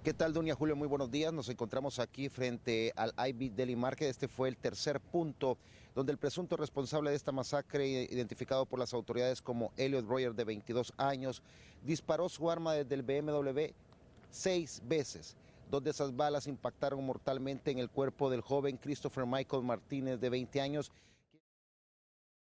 ¿Qué tal, Dunia Julio? Muy buenos días. Nos encontramos aquí frente al IB Deli Market. Este fue el tercer punto donde el presunto responsable de esta masacre, identificado por las autoridades como Elliot Royer, de 22 años, disparó su arma desde el BMW 6 veces, dos de esas balas impactaron mortalmente en el cuerpo del joven Christopher Michael Martínez, de 20 años.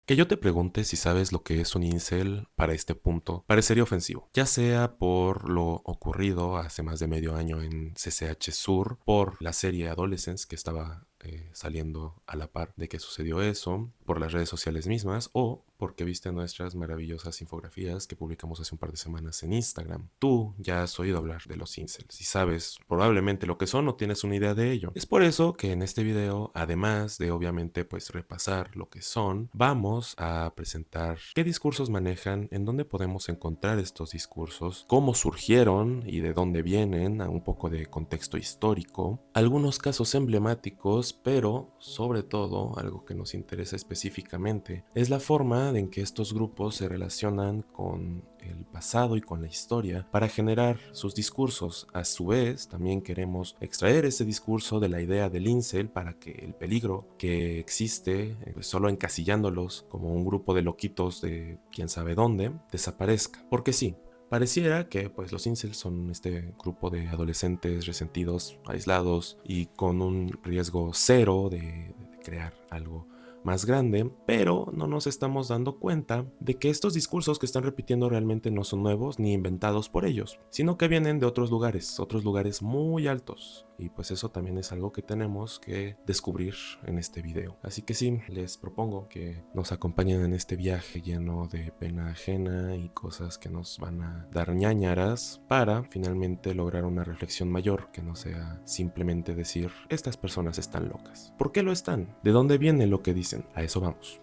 Que yo te pregunte si sabes lo que es un incel para este punto parecería ofensivo, ya sea por lo ocurrido hace más de medio año en CCH Sur, por la serie Adolescence que estaba saliendo a la par de que sucedió eso, por las redes sociales mismas o porque viste nuestras maravillosas infografías que publicamos hace un par de semanas en Instagram. Tú ya has oído hablar de los incels y sabes probablemente lo que son o tienes una idea de ello. Es por eso que en este video, además de obviamente pues repasar lo que son, vamos a presentar qué discursos manejan, en dónde podemos encontrar estos discursos, cómo surgieron y de dónde vienen, a un poco de contexto histórico, algunos casos emblemáticos, pero sobre todo algo que nos interesa específicamente es la forma en que estos grupos se relacionan con el pasado y con la historia para generar sus discursos. A su vez, también queremos extraer ese discurso de la idea del incel para que el peligro que existe, pues solo encasillándolos como un grupo de loquitos de quién sabe dónde, desaparezca. Porque sí, pareciera que pues los incels son este grupo de adolescentes resentidos, aislados y con un riesgo cero de crear algo más grande, pero no nos estamos dando cuenta de que estos discursos que están repitiendo realmente no son nuevos ni inventados por ellos, sino que vienen de otros lugares muy altos. Y pues eso también es algo que tenemos que descubrir en este video. Así que sí, les propongo que nos acompañen en este viaje lleno de pena ajena y cosas que nos van a dar ñáñaras para finalmente lograr una reflexión mayor que no sea simplemente decir estas personas están locas. ¿Por qué lo están? ¿De dónde viene lo que dicen? A eso vamos.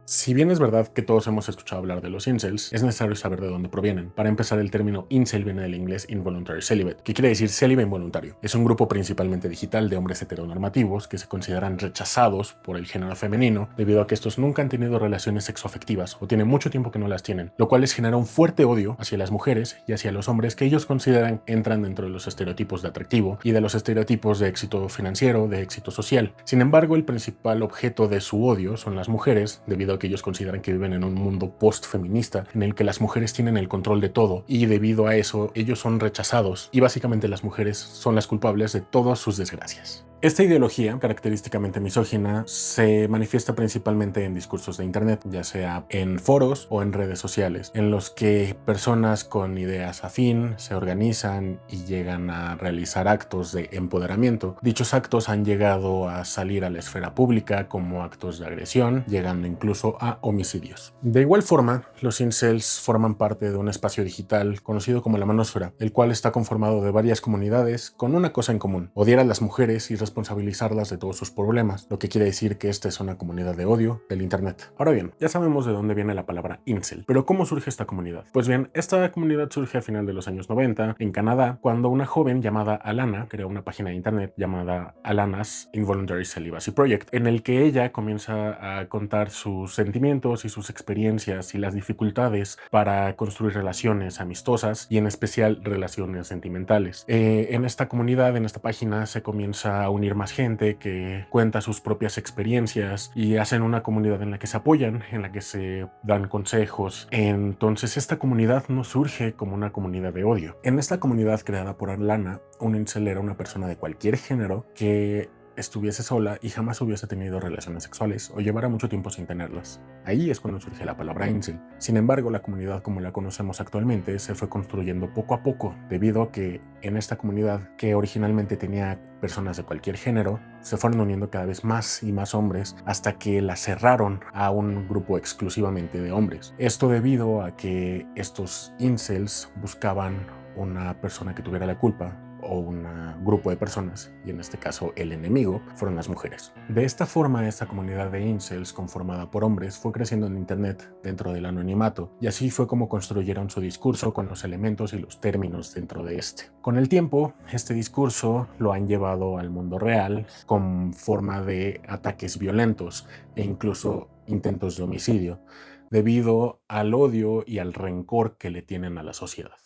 Si bien es verdad que todos hemos escuchado hablar de los incels, es necesario saber de dónde provienen. Para empezar, el término incel viene del inglés involuntary celibate, que quiere decir célibe involuntario. Es un grupo principalmente digital de hombres heteronormativos que se consideran rechazados por el género femenino debido a que estos nunca han tenido relaciones sexoafectivas o tienen mucho tiempo que no las tienen, lo cual les genera un fuerte odio hacia las mujeres y hacia los hombres que ellos consideran entran dentro de los estereotipos de atractivo y de los estereotipos de éxito financiero, de éxito social. Sin embargo, el principal objeto de su odio son las mujeres, debido a que ellos consideran que viven en un mundo post-feminista en el que las mujeres tienen el control de todo y debido a eso ellos son rechazados y básicamente las mujeres son las culpables de todas sus desgracias. Esta ideología, característicamente misógina, se manifiesta principalmente en discursos de internet, ya sea en foros o en redes sociales, en los que personas con ideas afín se organizan y llegan a realizar actos de empoderamiento. Dichos actos han llegado a salir a la esfera pública como actos de agresión, llegando incluso a homicidios. De igual forma, los incels forman parte de un espacio digital conocido como la manósfera, el cual está conformado de varias comunidades con una cosa en común: odiar a las mujeres y responsabilizarlas de todos sus problemas, lo que quiere decir que esta es una comunidad de odio del internet. Ahora bien, ya sabemos de dónde viene la palabra incel, pero ¿cómo surge esta comunidad? Pues bien, esta comunidad surge a final de los años 90 en Canadá, cuando una joven llamada Alana creó una página de internet llamada Alana's Involuntary Celibacy Project, en el que ella comienza a contar sus sentimientos y sus experiencias y las dificultades para construir relaciones amistosas y en especial relaciones sentimentales. En esta comunidad, en esta página, se comienza a unir más gente que cuenta sus propias experiencias y hacen una comunidad en la que se apoyan, en la que se dan consejos. Entonces esta comunidad no surge como una comunidad de odio. En esta comunidad creada por Alana, un incel era una persona de cualquier género que estuviese sola y jamás hubiese tenido relaciones sexuales o llevara mucho tiempo sin tenerlas. Ahí es cuando surge la palabra incel. Sin embargo, la comunidad como la conocemos actualmente se fue construyendo poco a poco, debido a que en esta comunidad, que originalmente tenía personas de cualquier género, se fueron uniendo cada vez más y más hombres hasta que la cerraron a un grupo exclusivamente de hombres. Esto debido a que estos incels buscaban una persona que tuviera la culpa o un grupo de personas, y en este caso el enemigo fueron las mujeres. De esta forma, esta comunidad de incels conformada por hombres fue creciendo en internet dentro del anonimato, y así fue como construyeron su discurso con los elementos y los términos dentro de este. Con el tiempo, este discurso lo han llevado al mundo real con forma de ataques violentos e incluso intentos de homicidio, debido al odio y al rencor que le tienen a la sociedad.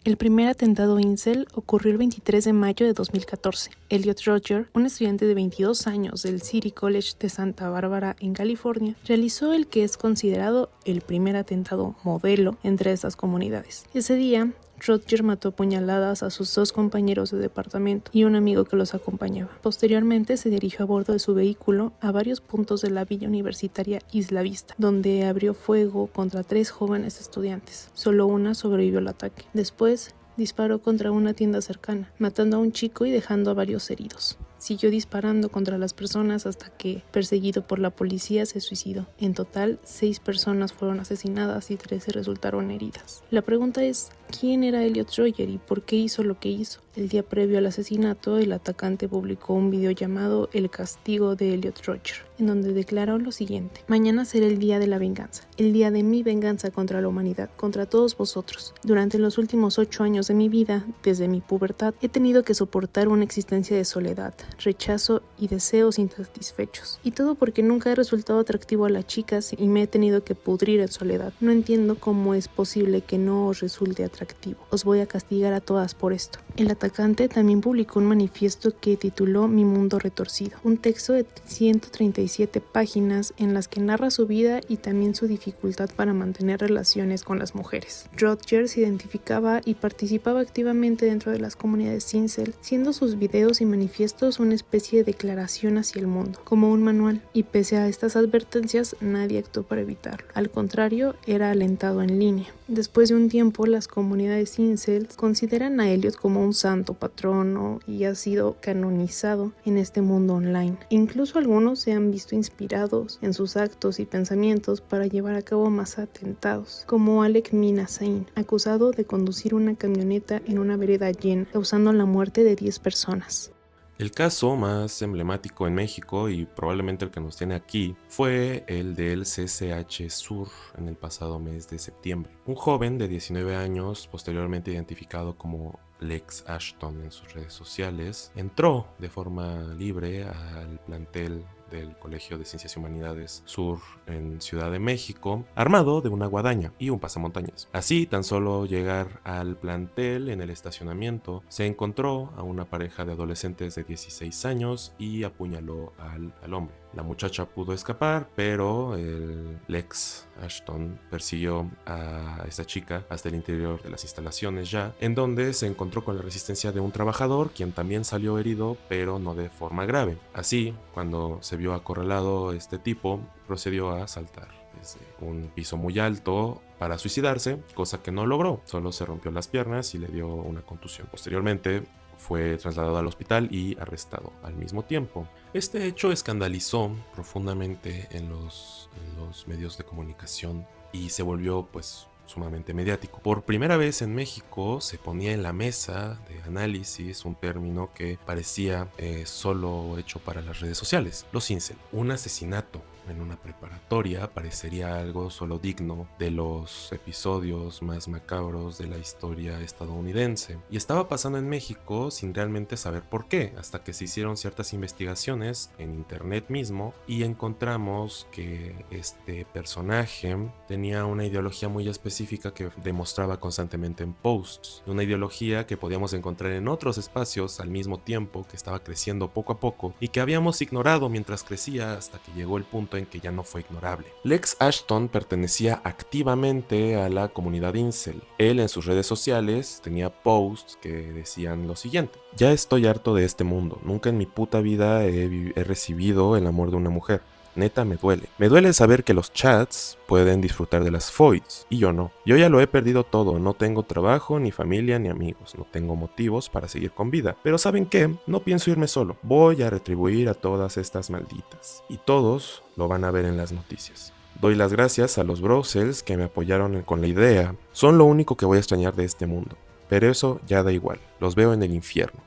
El primer atentado incel ocurrió el 23 de mayo de 2014. Elliot Rodger, un estudiante de 22 años del City College de Santa Bárbara en California, realizó el que es considerado el primer atentado modelo entre estas comunidades. Ese día, Rodger mató a puñaladas a sus 2 compañeros de departamento y un amigo que los acompañaba. Posteriormente se dirigió a bordo de su vehículo a varios puntos de la villa universitaria Isla Vista, donde abrió fuego contra 3 jóvenes estudiantes. Solo una sobrevivió al ataque. Después, disparó contra una tienda cercana, matando a un chico y dejando a varios heridos. Siguió disparando contra las personas hasta que, perseguido por la policía, se suicidó. En total, 6 personas fueron asesinadas y 13 resultaron heridas. La pregunta es, ¿quién era Elliot Rodger y por qué hizo lo que hizo? El día previo al asesinato, el atacante publicó un video llamado El castigo de Elliot Rodger, en donde declaró lo siguiente: mañana será el día de la venganza, el día de mi venganza contra la humanidad, contra todos vosotros. Durante los últimos 8 años de mi vida, desde mi pubertad, he tenido que soportar una existencia de soledad, rechazo y deseos insatisfechos. Y todo porque nunca he resultado atractivo a las chicas y me he tenido que pudrir en soledad. No entiendo cómo es posible que no os resulte atractivo. Os voy a castigar a todas por esto. El atacante también publicó un manifiesto que tituló Mi mundo retorcido, un texto de 137 páginas en las que narra su vida y también su dificultad para mantener relaciones con las mujeres. Rodger se identificaba y participaba activamente dentro de las comunidades incel, siendo sus videos y manifiestos una especie de declaración hacia el mundo, como un manual, y pese a estas advertencias nadie actuó para evitarlo. Al contrario, era alentado en línea. Después de un tiempo, las comunidades incel consideran a Elliot como un santo patrono y ha sido canonizado en este mundo online. Incluso algunos se han visto inspirados en sus actos y pensamientos para llevar a cabo más atentados, como Alec Minasain, acusado de conducir una camioneta en una vereda llena, causando la muerte de 10 personas. El caso más emblemático en México y probablemente el que nos tiene aquí fue el del CCH Sur en el pasado mes de septiembre. Un joven de 19 años, posteriormente identificado como Lex Ashton en sus redes sociales, entró de forma libre al plantel del Colegio de Ciencias y Humanidades Sur en Ciudad de México, armado de una guadaña y un pasamontañas. Así, tan solo llegar al plantel, en el estacionamiento, se encontró a una pareja de adolescentes de 16 años y apuñaló al hombre. La muchacha pudo escapar, pero el Lex Ashton persiguió a esta chica hasta el interior de las instalaciones ya, en donde se encontró con la resistencia de un trabajador, quien también salió herido, pero no de forma grave. Así, cuando se vio acorralado este tipo, procedió a saltar desde un piso muy alto para suicidarse, cosa que no logró, solo se rompió las piernas y le dio una contusión. Posteriormente, fue trasladado al hospital y arrestado al mismo tiempo. Este hecho escandalizó profundamente en los medios de comunicación y se volvió sumamente mediático. Por primera vez en México se ponía en la mesa de análisis un término que parecía solo hecho para las redes sociales: los incel. Un asesinato en una preparatoria parecería algo solo digno de los episodios más macabros de la historia estadounidense, y estaba pasando en México sin realmente saber por qué, hasta que se hicieron ciertas investigaciones en internet mismo y encontramos que este personaje tenía una ideología muy específica que demostraba constantemente en posts, una ideología que podíamos encontrar en otros espacios al mismo tiempo, que estaba creciendo poco a poco y que habíamos ignorado mientras crecía hasta que llegó el punto en que ya no fue ignorable. Lex Ashton pertenecía activamente a la comunidad incel. Él en sus redes sociales tenía posts que decían lo siguiente: ya estoy harto de este mundo, nunca en mi puta vida he recibido el amor de una mujer. Neta me duele. Me duele saber que los chats pueden disfrutar de las foids y yo no. Yo ya lo he perdido todo, no tengo trabajo, ni familia, ni amigos, no tengo motivos para seguir con vida. Pero ¿saben qué? No pienso irme solo. Voy a retribuir a todas estas malditas. Y todos lo van a ver en las noticias. Doy las gracias a los browsers que me apoyaron con la idea. Son lo único que voy a extrañar de este mundo. Pero eso ya da igual. Los veo en el infierno.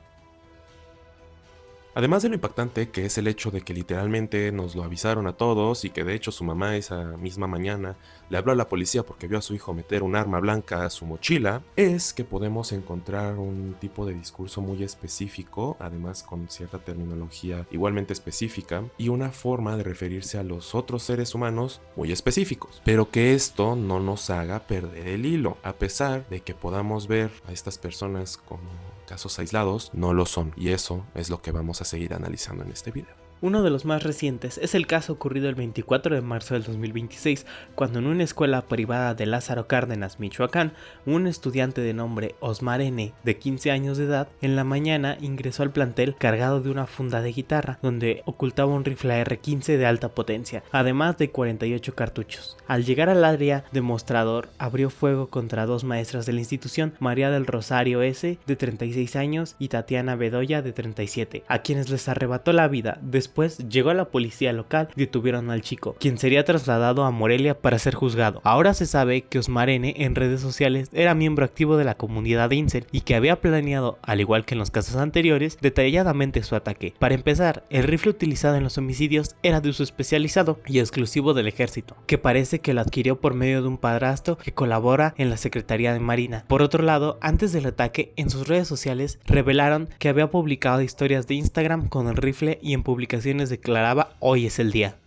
Además de lo impactante que es el hecho de que literalmente nos lo avisaron a todos y que de hecho su mamá esa misma mañana le habló a la policía porque vio a su hijo meter un arma blanca a su mochila, es que podemos encontrar un tipo de discurso muy específico, además con cierta terminología igualmente específica y una forma de referirse a los otros seres humanos muy específicos, pero que esto no nos haga perder el hilo, a pesar de que podamos ver a estas personas como casos aislados, no lo son, y eso es lo que vamos a seguir analizando en este video. Uno de los más recientes es el caso ocurrido el 24 de marzo del 2026, cuando en una escuela privada de Lázaro Cárdenas, Michoacán, un estudiante de nombre Osmar N., de 15 años de edad, en la mañana ingresó al plantel cargado de una funda de guitarra, donde ocultaba un rifle R-15 de alta potencia, además de 48 cartuchos. Al llegar al área de mostrador, abrió fuego contra dos maestras de la institución, María del Rosario S., de 36 años, y Tatiana Bedoya, de 37, a quienes les arrebató la vida. Después llegó la policía local y detuvieron al chico, quien sería trasladado a Morelia para ser juzgado. Ahora se sabe que Osmar N. en redes sociales era miembro activo de la comunidad incel y que había planeado, al igual que en los casos anteriores, detalladamente su ataque. Para empezar, el rifle utilizado en los homicidios era de uso especializado y exclusivo del ejército, que parece que lo adquirió por medio de un padrastro que colabora en la Secretaría de Marina. Por otro lado, antes del ataque, en sus redes sociales revelaron que había publicado historias de Instagram con el rifle y en publicaciones declaraba "hoy es el día".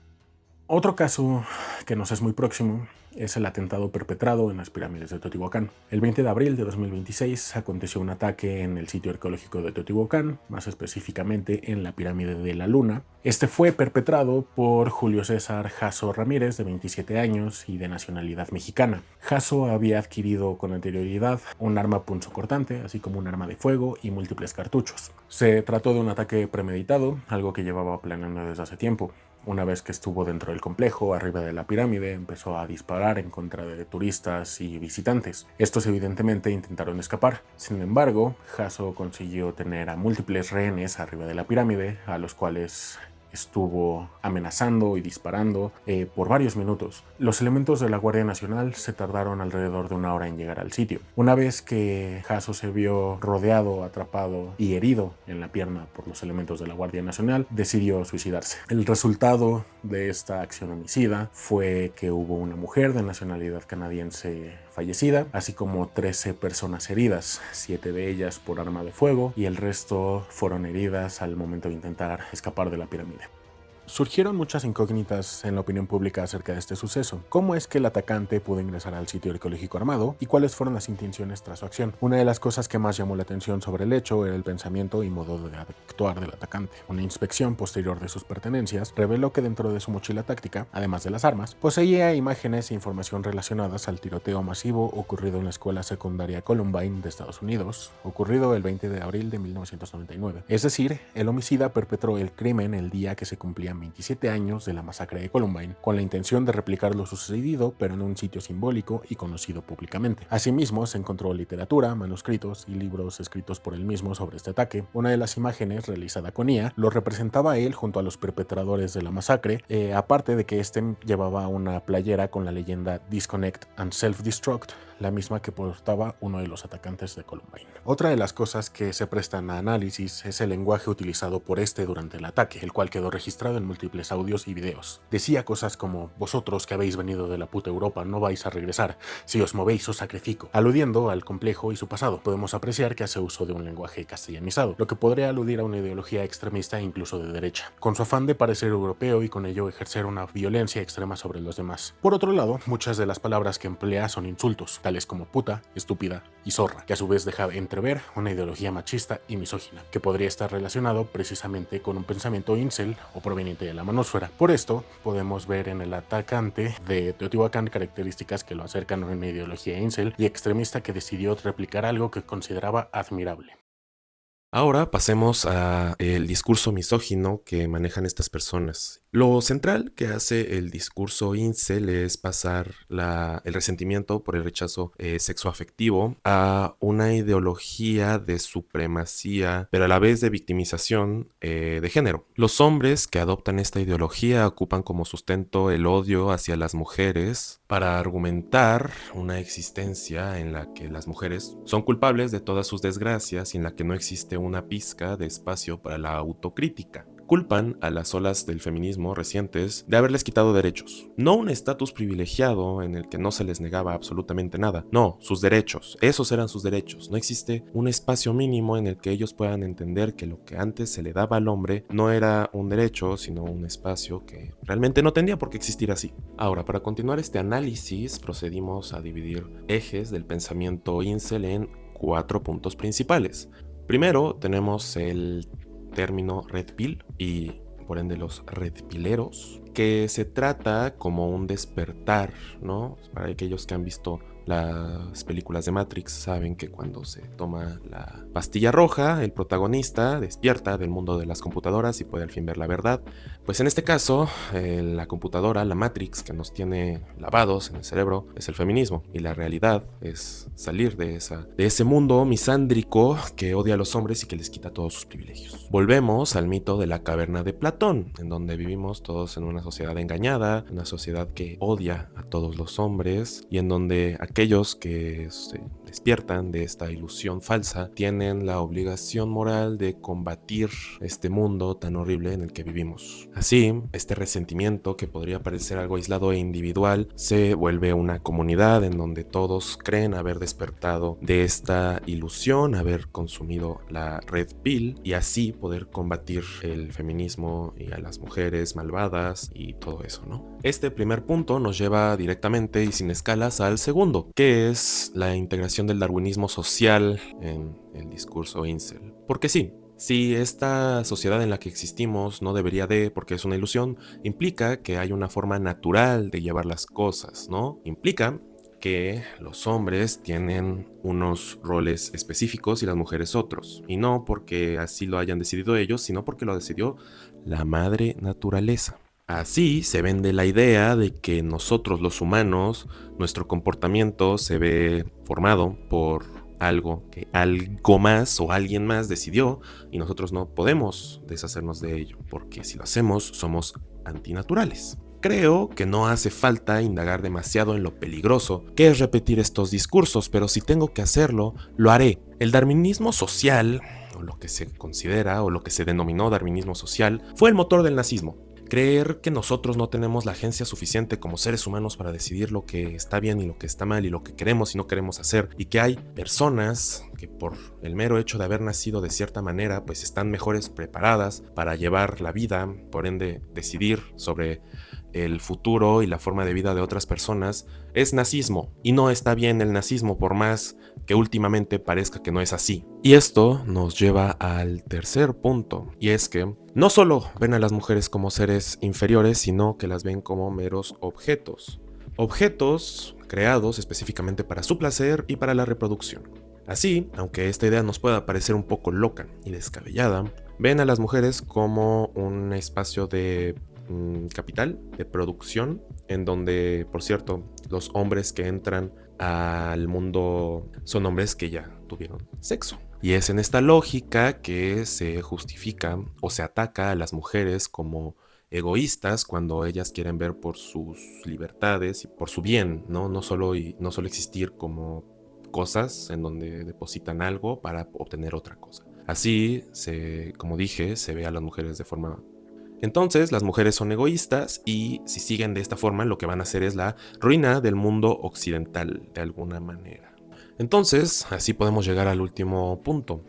Otro caso que nos es muy próximo es el atentado perpetrado en las pirámides de Teotihuacán. El 20 de abril de 2026 aconteció un ataque en el sitio arqueológico de Teotihuacán, más específicamente en la pirámide de la Luna. Este fue perpetrado por Julio César Jasso Ramírez, de 27 años y de nacionalidad mexicana. Jasso había adquirido con anterioridad un arma punzocortante, así como un arma de fuego y múltiples cartuchos. Se trató de un ataque premeditado, algo que llevaba planeando desde hace tiempo. Una vez que estuvo dentro del complejo, arriba de la pirámide, empezó a disparar en contra de turistas y visitantes. Estos evidentemente intentaron escapar. Sin embargo, Jasso consiguió tener a múltiples rehenes arriba de la pirámide, a los cuales estuvo amenazando y disparando por varios minutos. Los elementos de la Guardia Nacional se tardaron alrededor de una hora en llegar al sitio. Una vez que Jasso se vio rodeado, atrapado y herido en la pierna por los elementos de la Guardia Nacional, decidió suicidarse. El resultado de esta acción homicida fue que hubo una mujer de nacionalidad canadiense fallecida, así como 13 personas heridas, 7 de ellas por arma de fuego y el resto fueron heridas al momento de intentar escapar de la pirámide. Surgieron muchas incógnitas en la opinión pública acerca de este suceso. ¿Cómo es que el atacante pudo ingresar al sitio arqueológico armado? ¿Y cuáles fueron las intenciones tras su acción? Una de las cosas que más llamó la atención sobre el hecho era el pensamiento y modo de actuar del atacante. Una inspección posterior de sus pertenencias reveló que dentro de su mochila táctica, además de las armas, poseía imágenes e información relacionadas al tiroteo masivo ocurrido en la escuela secundaria Columbine de Estados Unidos, ocurrido el 20 de abril de 1999. Es decir, el homicida perpetró el crimen el día que se cumplían 27 años de la masacre de Columbine, con la intención de replicar lo sucedido, pero en un sitio simbólico y conocido públicamente. Asimismo, se encontró literatura, manuscritos y libros escritos por él mismo sobre este ataque. Una de las imágenes, realizada con IA, lo representaba a él junto a los perpetradores de la masacre, aparte de que este llevaba una playera con la leyenda Disconnect and Self-Destruct, la misma que portaba uno de los atacantes de Columbine. Otra de las cosas que se prestan a análisis es el lenguaje utilizado por este durante el ataque, el cual quedó registrado en múltiples audios y videos. Decía cosas como: vosotros que habéis venido de la puta Europa no vais a regresar, si os movéis os sacrifico, aludiendo al complejo y su pasado. Podemos apreciar que hace uso de un lenguaje castellanizado, lo que podría aludir a una ideología extremista e incluso de derecha, con su afán de parecer europeo y con ello ejercer una violencia extrema sobre los demás. Por otro lado, muchas de las palabras que emplea son insultos, tales como puta, estúpida y zorra, que a su vez deja entrever una ideología machista y misógina, que podría estar relacionado precisamente con un pensamiento incel o proveniente de la manósfera. Por esto, podemos ver en el atacante de Teotihuacán características que lo acercan a una ideología incel y extremista que decidió replicar algo que consideraba admirable. Ahora pasemos al discurso misógino que manejan estas personas. Lo central que hace el discurso incel es pasar el resentimiento por el rechazo sexoafectivo a una ideología de supremacía, pero a la vez de victimización de género. Los hombres que adoptan esta ideología ocupan como sustento el odio hacia las mujeres para argumentar una existencia en la que las mujeres son culpables de todas sus desgracias y en la que no existe que una pizca de espacio para la autocrítica. Culpan a las olas del feminismo recientes de haberles quitado derechos. No un estatus privilegiado en el que no se les negaba absolutamente nada. No, sus derechos. Esos eran sus derechos. No existe un espacio mínimo en el que ellos puedan entender que lo que antes se le daba al hombre no era un derecho, sino un espacio que realmente no tendría por qué existir así. Ahora, para continuar este análisis, procedimos a dividir ejes del pensamiento incel en 4 puntos principales. Primero, tenemos el término red pill y por ende los redpileros, que se trata como un despertar, ¿no? Para aquellos que han visto las películas de Matrix saben que cuando se toma la pastilla roja, el protagonista despierta del mundo de las computadoras y puede al fin ver la verdad. Pues en este caso, la computadora, la Matrix que nos tiene lavados en el cerebro, es el feminismo. Y la realidad es salir de ese mundo misándrico que odia a los hombres y que les quita todos sus privilegios. Volvemos al mito de la caverna de Platón, en donde vivimos todos en una sociedad engañada, una sociedad que odia a todos los hombres y en donde aquellos que se despiertan de esta ilusión falsa tienen la obligación moral de combatir este mundo tan horrible en el que vivimos. Así, este resentimiento que podría parecer algo aislado e individual se vuelve una comunidad en donde todos creen haber despertado de esta ilusión, haber consumido la red pill y así poder combatir el feminismo y a las mujeres malvadas y todo eso, ¿no? Este primer punto nos lleva directamente y sin escalas al segundo, que es la integración del darwinismo social en el discurso incel. Porque sí, si esta sociedad en la que existimos no debería de, porque es una ilusión, implica que hay una forma natural de llevar las cosas, ¿no? Implica que los hombres tienen unos roles específicos y las mujeres otros. Y no porque así lo hayan decidido ellos, sino porque lo decidió la madre naturaleza. Así se vende la idea de que nosotros los humanos, nuestro comportamiento se ve formado por algo que algo más o alguien más decidió y nosotros no podemos deshacernos de ello, porque si lo hacemos somos antinaturales. Creo que no hace falta indagar demasiado en lo peligroso que es repetir estos discursos, pero si tengo que hacerlo, lo haré. El darwinismo social, o lo que se considera o lo que se denominó darwinismo social, fue el motor del nazismo. Creer que nosotros no tenemos la agencia suficiente como seres humanos para decidir lo que está bien y lo que está mal y lo que queremos y no queremos hacer, y que hay personas que por el mero hecho de haber nacido de cierta manera pues están mejores preparadas para llevar la vida, por ende decidir sobre el futuro y la forma de vida de otras personas, es nazismo. Y no está bien el nazismo por más que últimamente parezca que no es así. Y esto nos lleva al tercer punto, y es que no solo ven a las mujeres como seres inferiores, sino que las ven como meros objetos. Objetos creados específicamente para su placer y para la reproducción. Así, aunque esta idea nos pueda parecer un poco loca y descabellada, ven a las mujeres como un espacio de capital, de producción, en donde, por cierto, los hombres que entran al mundo son hombres que ya tuvieron sexo. Y es en esta lógica que se justifica o se ataca a las mujeres como egoístas cuando ellas quieren ver por sus libertades y por su bien, ¿no? No solo existir como cosas en donde depositan algo para obtener otra cosa. Así, como dije, se ve a las mujeres de forma... Entonces, las mujeres son egoístas y si siguen de esta forma, lo que van a hacer es la ruina del mundo occidental, de alguna manera. Entonces, así podemos llegar al último punto,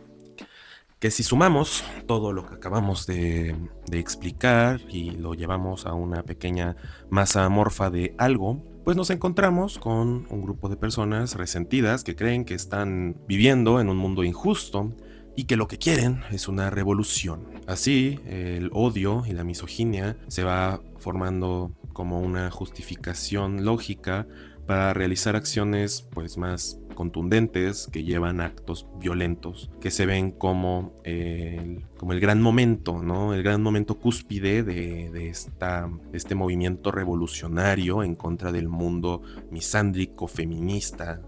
que si sumamos todo lo que acabamos de explicar y lo llevamos a una pequeña masa amorfa de algo, pues nos encontramos con un grupo de personas resentidas que creen que están viviendo en un mundo injusto y que lo que quieren es una revolución. Así, el odio y la misoginia se va formando como una justificación lógica para realizar acciones pues más contundentes que llevan a actos violentos que se ven como el gran momento, ¿no? El gran momento cúspide de este movimiento revolucionario en contra del mundo misándrico, feminista,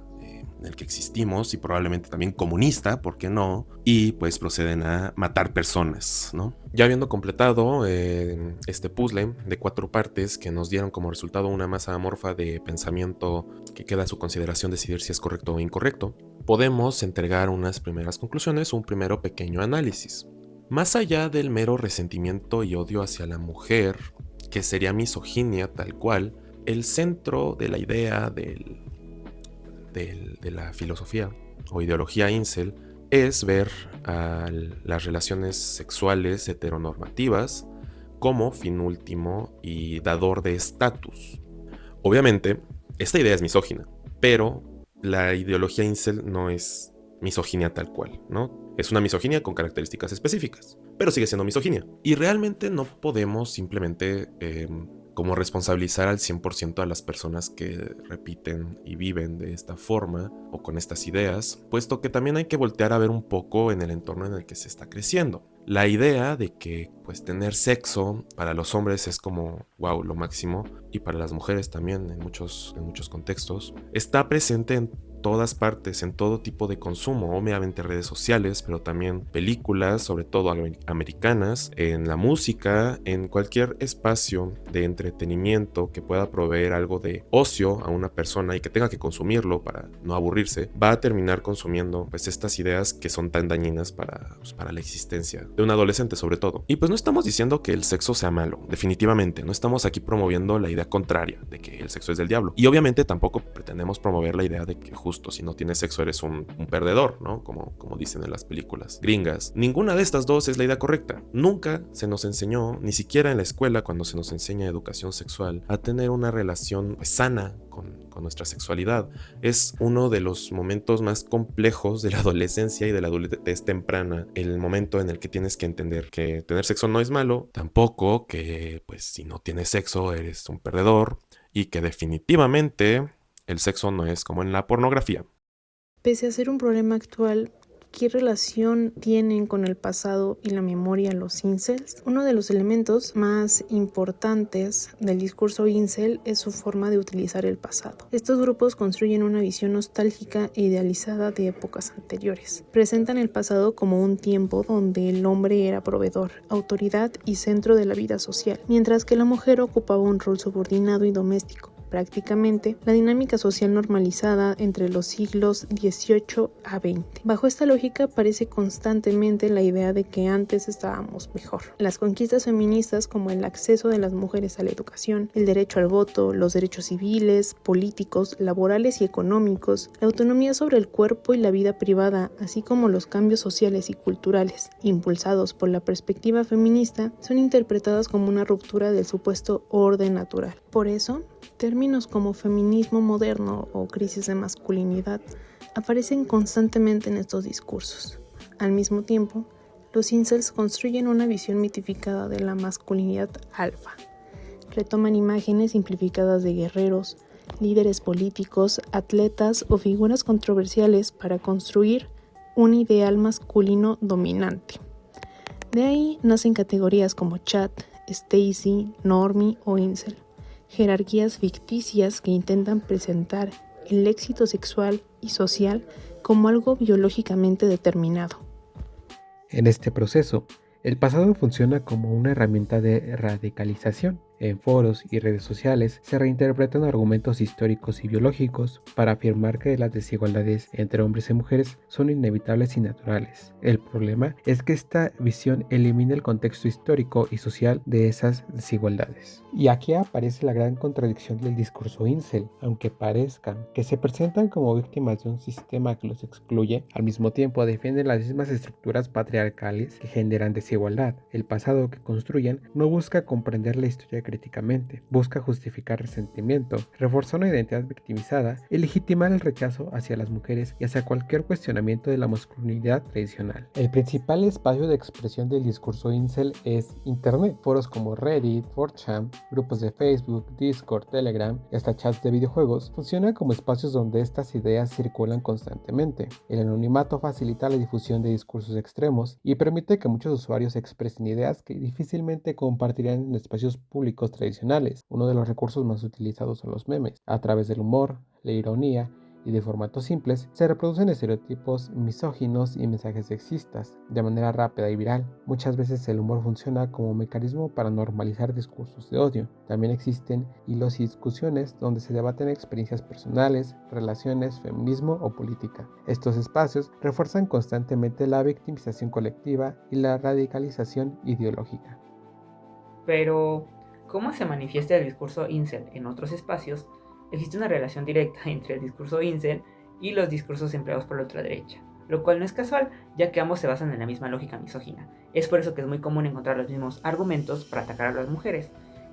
en el que existimos y probablemente también comunista, ¿por qué no? Y pues proceden a matar personas, ¿no? Ya habiendo completado este puzzle de 4 partes que nos dieron como resultado una masa amorfa de pensamiento que queda a su consideración decidir si es correcto o incorrecto, podemos entregar unas primeras conclusiones, un primero pequeño análisis. Más allá del mero resentimiento y odio hacia la mujer, que sería misoginia tal cual, el centro de la idea de la filosofía o ideología incel es ver a las relaciones sexuales heteronormativas como fin último y dador de estatus. Obviamente, esta idea es misógina, pero la ideología incel no es misoginia tal cual, ¿no? Es una misoginia con características específicas, pero sigue siendo misoginia. Y realmente no podemos simplemente como responsabilizar al 100% a las personas que repiten y viven de esta forma o con estas ideas, puesto que también hay que voltear a ver un poco en el entorno en el que se está creciendo. La idea de que pues tener sexo para los hombres es como wow, lo máximo, y para las mujeres también en muchos contextos, está presente en todas partes, en todo tipo de consumo, obviamente redes sociales, pero también películas, sobre todo americanas, en la música, en cualquier espacio de entretenimiento que pueda proveer algo de ocio a una persona y que tenga que consumirlo para no aburrirse, va a terminar consumiendo pues estas ideas que son tan dañinas para la existencia de un adolescente sobre todo. Y pues no estamos diciendo que el sexo sea malo, definitivamente, no estamos aquí promoviendo la idea contraria de que el sexo es del diablo. Y obviamente tampoco pretendemos promover la idea de que justo si no tienes sexo eres un perdedor, ¿no? Como dicen en las películas gringas. Ninguna de estas dos es la idea correcta. Nunca se nos enseñó, ni siquiera en la escuela cuando se nos enseña educación sexual, a tener una relación sana con nuestra sexualidad. Es uno de los momentos más complejos de la adolescencia y de la adultez temprana, el momento en el que tienes que entender que tener sexo no es malo, tampoco que pues si no tienes sexo eres un perdedor, y que definitivamente el sexo no es como en la pornografía. Pese a ser un problema actual, ¿qué relación tienen con el pasado y la memoria los incels? Uno de los elementos más importantes del discurso incel es su forma de utilizar el pasado. Estos grupos construyen una visión nostálgica e idealizada de épocas anteriores. Presentan el pasado como un tiempo donde el hombre era proveedor, autoridad y centro de la vida social, mientras que la mujer ocupaba un rol subordinado y doméstico. Prácticamente la dinámica social normalizada entre los siglos XVIII a XX. Bajo esta lógica aparece constantemente la idea de que antes estábamos mejor. Las conquistas feministas, como el acceso de las mujeres a la educación, el derecho al voto, los derechos civiles, políticos, laborales y económicos, la autonomía sobre el cuerpo y la vida privada, así como los cambios sociales y culturales, impulsados por la perspectiva feminista, son interpretadas como una ruptura del supuesto orden natural. Por eso, términos como feminismo moderno o crisis de masculinidad aparecen constantemente en estos discursos. Al mismo tiempo, los incels construyen una visión mitificada de la masculinidad alfa. Retoman imágenes simplificadas de guerreros, líderes políticos, atletas o figuras controversiales para construir un ideal masculino dominante. De ahí nacen categorías como chat, Stacy, normie o incel. Jerarquías ficticias que intentan presentar el éxito sexual y social como algo biológicamente determinado. En este proceso, el pasado funciona como una herramienta de radicalización. En foros y redes sociales se reinterpretan argumentos históricos y biológicos para afirmar que las desigualdades entre hombres y mujeres son inevitables y naturales. El problema es que esta visión elimina el contexto histórico y social de esas desigualdades. Y aquí aparece la gran contradicción del discurso incel. Aunque parezcan que se presentan como víctimas de un sistema que los excluye, al mismo tiempo defienden las mismas estructuras patriarcales que generan desigualdad. El pasado que construyen no busca comprender la historia críticamente, busca justificar resentimiento, reforzar una identidad victimizada y legitimar el rechazo hacia las mujeres y hacia cualquier cuestionamiento de la masculinidad tradicional. El principal espacio de expresión del discurso incel es Internet. Foros como Reddit, 4chan, grupos de Facebook, Discord, Telegram y hasta chats de videojuegos funcionan como espacios donde estas ideas circulan constantemente. El anonimato facilita la difusión de discursos extremos y permite que muchos usuarios expresen ideas que difícilmente compartirían en espacios públicos tradicionales. Uno de los recursos más utilizados son los memes. A través del humor, la ironía y de formatos simples, se reproducen estereotipos misóginos y mensajes sexistas de manera rápida y viral. Muchas veces el humor funciona como mecanismo para normalizar discursos de odio. También existen hilos y discusiones donde se debaten experiencias personales, relaciones, feminismo o política. Estos espacios refuerzan constantemente la victimización colectiva y la radicalización ideológica. Pero, ¿cómo se manifiesta el discurso incel en otros espacios? Existe una relación directa entre el discurso incel y los discursos empleados por la ultraderecha, lo cual no es casual, ya que ambos se basan en la misma lógica misógina. Es por eso que es muy común encontrar los mismos argumentos para atacar a las mujeres.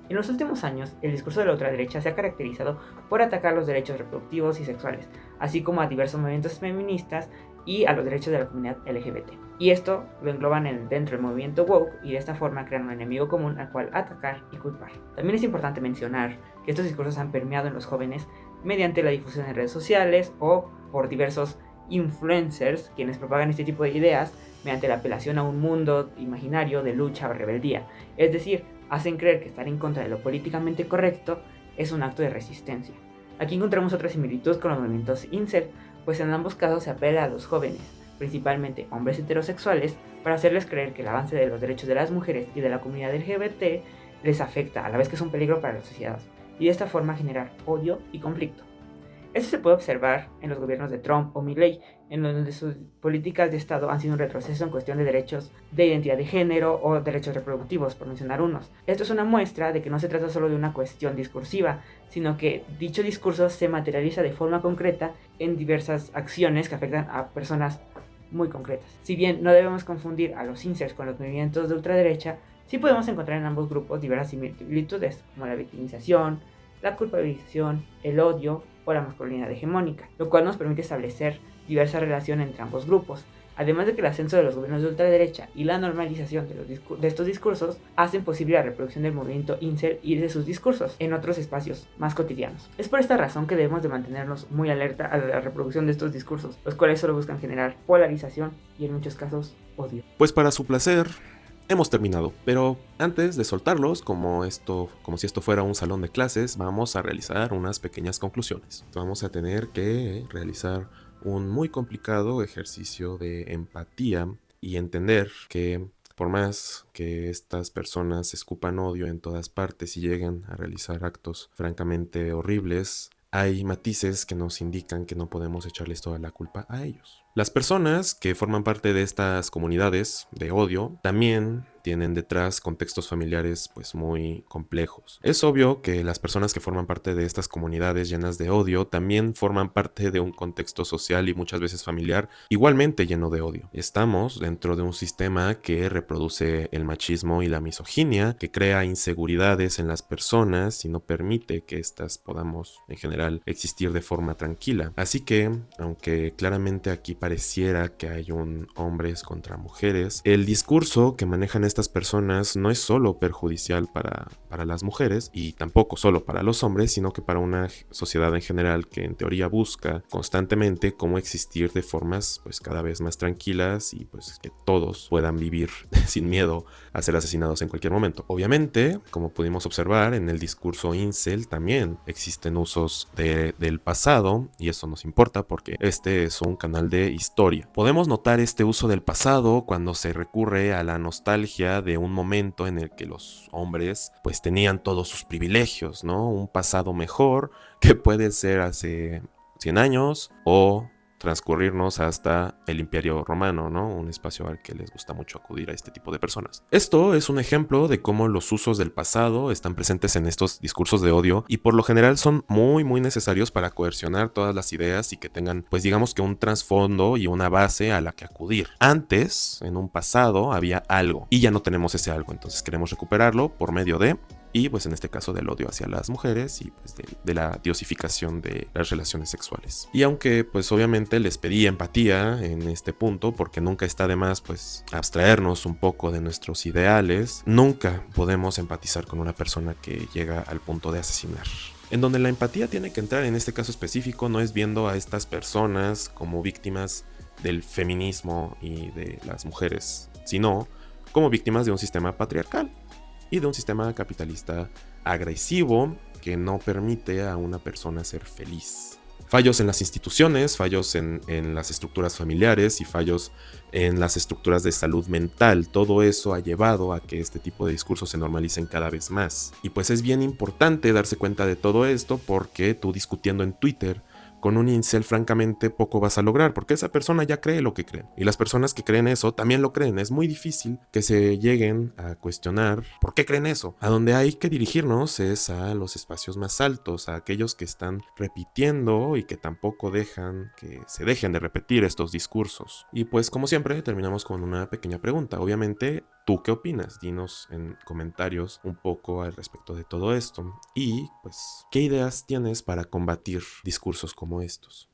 En los últimos años, el discurso de la ultraderecha se ha caracterizado por atacar los derechos reproductivos y sexuales, así como a diversos movimientos feministas y a los derechos de la comunidad LGBT. Y esto lo engloban dentro del movimiento woke y de esta forma crean un enemigo común al cual atacar y culpar. También es importante mencionar que estos discursos han permeado en los jóvenes mediante la difusión en redes sociales o por diversos influencers quienes propagan este tipo de ideas mediante la apelación a un mundo imaginario de lucha o rebeldía. Es decir, hacen creer que estar en contra de lo políticamente correcto es un acto de resistencia. Aquí encontramos otra similitud con los movimientos incel, pues en ambos casos se apela a los jóvenes, principalmente hombres heterosexuales, para hacerles creer que el avance de los derechos de las mujeres y de la comunidad LGBT les afecta, a la vez que es un peligro para la sociedad, y de esta forma generar odio y conflicto. Esto se puede observar en los gobiernos de Trump o Milley, en donde sus políticas de Estado han sido un retroceso en cuestión de derechos de identidad de género o derechos reproductivos, por mencionar unos. Esto es una muestra de que no se trata solo de una cuestión discursiva, sino que dicho discurso se materializa de forma concreta en diversas acciones que afectan a personas muy concretas. Si bien no debemos confundir a los incels con los movimientos de ultraderecha, sí podemos encontrar en ambos grupos diversas similitudes, como la victimización, la culpabilización, el odio o la masculinidad hegemónica, lo cual nos permite establecer diversa relación entre ambos grupos, además de que el ascenso de los gobiernos de ultraderecha y la normalización de estos discursos hacen posible la reproducción del movimiento incel y de sus discursos en otros espacios más cotidianos. Es por esta razón que debemos de mantenernos muy alerta a la reproducción de estos discursos, los cuales solo buscan generar polarización y en muchos casos odio. Pues para su placer, hemos terminado, pero antes de soltarlos, como si esto fuera un salón de clases, vamos a realizar unas pequeñas conclusiones. Vamos a tener que realizar un muy complicado ejercicio de empatía y entender que por más que estas personas escupan odio en todas partes y lleguen a realizar actos francamente horribles, hay matices que nos indican que no podemos echarles toda la culpa a ellos. Las personas que forman parte de estas comunidades de odio también tienen detrás contextos familiares pues muy complejos. Es obvio que las personas que forman parte de estas comunidades llenas de odio también forman parte de un contexto social y muchas veces familiar igualmente lleno de odio. Estamos dentro de un sistema que reproduce el machismo y la misoginia, que crea inseguridades en las personas y no permite que éstas podamos en general existir de forma tranquila. Así que, aunque claramente aquí pareciera que hay un hombres contra mujeres, el discurso que manejan estas personas no es solo perjudicial para las mujeres y tampoco solo para los hombres, sino que para una sociedad en general que en teoría busca constantemente cómo existir de formas pues cada vez más tranquilas y pues que todos puedan vivir sin miedo a ser asesinados en cualquier momento. Obviamente, como pudimos observar en el discurso incel, también existen usos del pasado y eso nos importa porque este es un canal de historia. Podemos notar este uso del pasado cuando se recurre a la nostalgia de un momento en el que los hombres pues tenían todos sus privilegios, ¿no? Un pasado mejor que puede ser hace 100 años o transcurrirnos hasta el Imperio Romano, ¿no? Un espacio al que les gusta mucho acudir a este tipo de personas. Esto es un ejemplo de cómo los usos del pasado están presentes en estos discursos de odio y por lo general son muy necesarios para coercionar todas las ideas y que tengan, pues digamos que un trasfondo y una base a la que acudir. Antes, en un pasado, había algo y ya no tenemos ese algo, entonces queremos recuperarlo por medio de... y pues en este caso del odio hacia las mujeres y pues de la diosificación de las relaciones sexuales. Y aunque pues obviamente les pedí empatía en este punto, porque nunca está de más pues abstraernos un poco de nuestros ideales, nunca podemos empatizar con una persona que llega al punto de asesinar. En donde la empatía tiene que entrar en este caso específico no es viendo a estas personas como víctimas del feminismo y de las mujeres, sino como víctimas de un sistema patriarcal y de un sistema capitalista agresivo que no permite a una persona ser feliz. Fallos en las instituciones, fallos en las estructuras familiares y fallos en las estructuras de salud mental. Todo eso ha llevado a que este tipo de discursos se normalicen cada vez más. Y pues es bien importante darse cuenta de todo esto, porque tú discutiendo en Twitter con un incel, francamente, poco vas a lograr, porque esa persona ya cree lo que cree. Y las personas que creen eso también lo creen. Es muy difícil que se lleguen a cuestionar por qué creen eso. A donde hay que dirigirnos es a los espacios más altos, a aquellos que están repitiendo y que tampoco dejan que se dejen de repetir estos discursos. Y pues, como siempre, terminamos con una pequeña pregunta. Obviamente, ¿tú qué opinas? Dinos en comentarios un poco al respecto de todo esto. Y, pues, ¿qué ideas tienes para combatir discursos como estos?